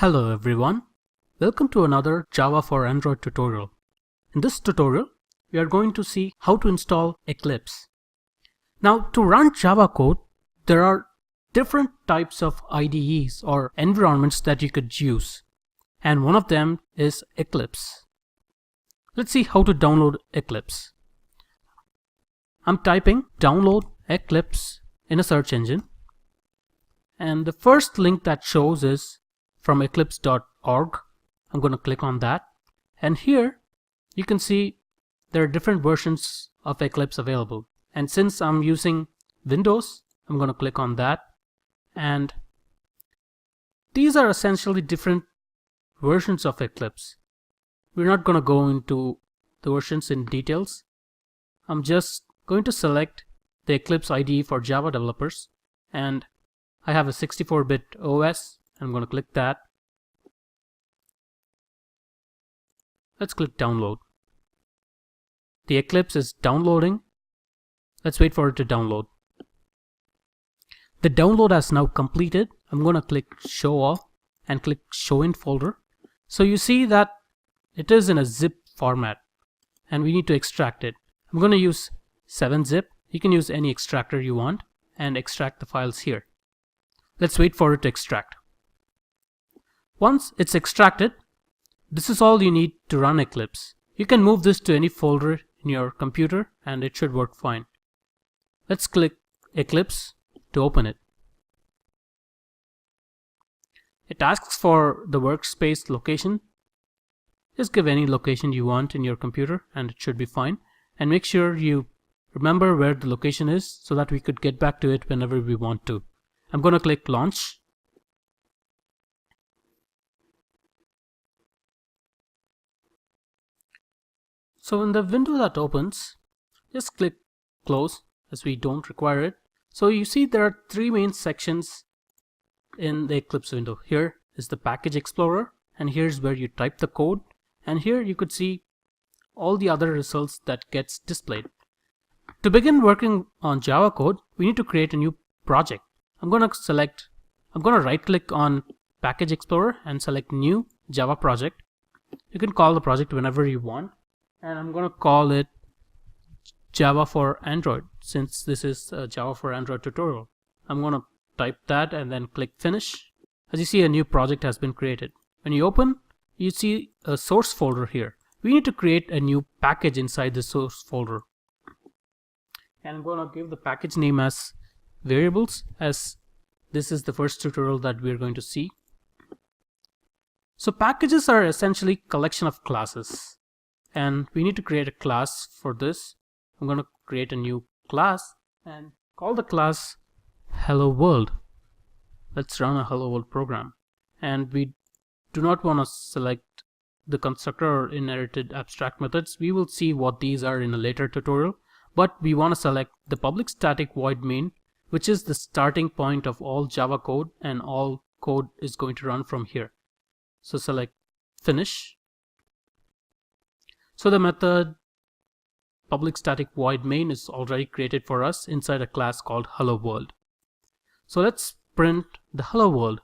Hello everyone, welcome to another Java for Android tutorial. In this tutorial, we are going to see how to install Eclipse. Now, to run Java code, there are different types of IDEs or environments that you could use, and one of them is Eclipse. Let's see how to download Eclipse. I'm typing download Eclipse in a search engine, and the first link that shows is from eclipse.org. I'm going to click on that, and here you can see there are different versions of Eclipse available, and since I'm using Windows, I'm going to click on that, and these are essentially different versions of Eclipse. We're not going to go into the versions in details. I'm just going to select the Eclipse IDE for Java developers, and I have a 64-bit OS. I'm going to click that. Let's click download. The Eclipse is downloading. Let's wait for it to download. The download has now completed. I'm going to click show all and click show in folder. So you see that it is in a zip format and we need to extract it. I'm going to use 7-zip. You can use any extractor you want and extract the files here. Let's wait for it to extract. Once it's extracted, this is all you need to run Eclipse. You can move this to any folder in your computer and it should work fine. Let's click Eclipse to open it. It asks for the workspace location. Just give any location you want in your computer and it should be fine. And make sure you remember where the location is so that we could get back to it whenever we want to. I'm going to click launch. So in the window that opens, just click close as we don't require it. So you see there are three main sections in the Eclipse window. Here is the package explorer, and here's where you type the code, and here you could see all the other results that gets displayed. To begin working on Java code, we need to create a new project. I'm going to right click on package explorer and select new Java project. You can call the project whenever you want. And I'm going to call it Java for Android, since this is a Java for Android tutorial. I'm going to type that and then click finish. As you see, a new project has been created. When you open, you see a source folder here. We need to create a new package inside the source folder. And I'm going to give the package name as variables, as this is the first tutorial that we're going to see. So packages are essentially collection of classes. And we need to create a class for this. I'm going to create a new class and call the class Hello World. Let's run a Hello World program. And we do not want to select the constructor or inherited abstract methods. We will see what these are in a later tutorial. But we want to select the public static void main, which is the starting point of all Java code, and all code is going to run from here. So select finish. So the method public static void main is already created for us inside a class called Hello World. So let's print the Hello World.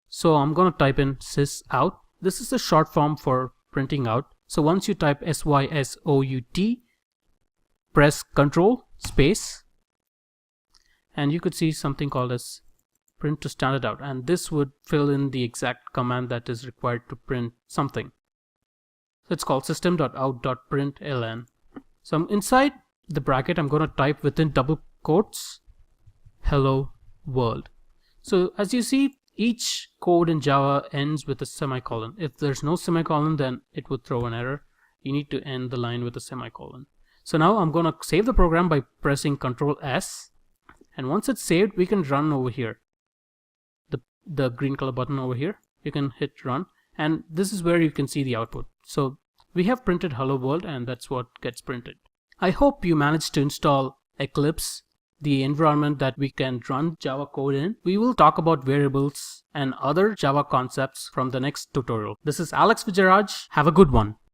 So I'm going to type in sysout. This is a short form for printing out. So once you type sysout, press Ctrl space, and you could see something called as print to standard out, and this would fill in the exact command that is required to print something. So it's called system.out.println. So inside the bracket, I'm going to type within double quotes Hello World. So as you see, each code in Java ends with a semicolon. If there's no semicolon, then it would throw an error. You need to end the line with a semicolon. So now I'm going to save the program by pressing Ctrl S, and once it's saved, we can run over here. The green color button over here, you can hit run, and this is where you can see the output. So we have printed Hello World, and that's what gets printed. I hope you managed to install Eclipse, the environment that we can run Java code in. We will talk about variables and other Java concepts from the next tutorial. This is Alex Vijayaraj. Have a good one.